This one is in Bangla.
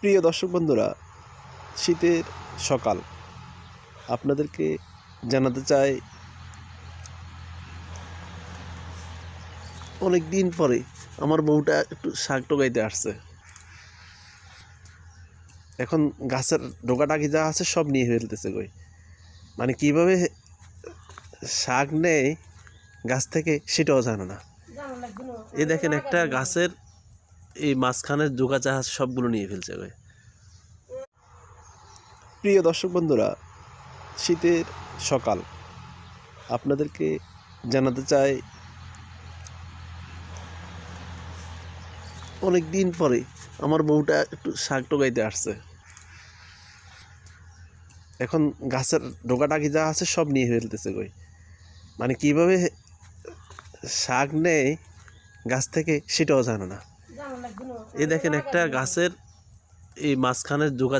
প্রিয় দর্শক বন্ধুরা, শীতের সকাল আপনাদেরকে জানাতে চাই, অনেক দিন পরে আমার বউটা একটু শাক টোকাইতে আসছে। এখন গাছের ডোকাটাকি যা আছে সব নিয়ে ফেলতেছে কই, মানে কিভাবে শাক নেয় গাছ থেকে সেটাও জানে না। এই দেখেন, একটা গাছের এই মাঝখানের ডোকা যা আছে সবগুলো নিয়ে ফেলছে কই। প্রিয় দর্শক বন্ধুরা, শীতের সকাল আপনাদেরকে জানাতে চাই, অনেক দিন পরে আমার বউটা একটু শাক টোকাইতে আসছে। এখন গাছের ডোকাটাকি যা আছে সব নিয়ে ফেলতেছে কই, মানে কিভাবে শাক নেয় গাছ থেকে সেটাও জানে না। এই দেখেন, একটা গাছের এই মাঝখানের ডোকা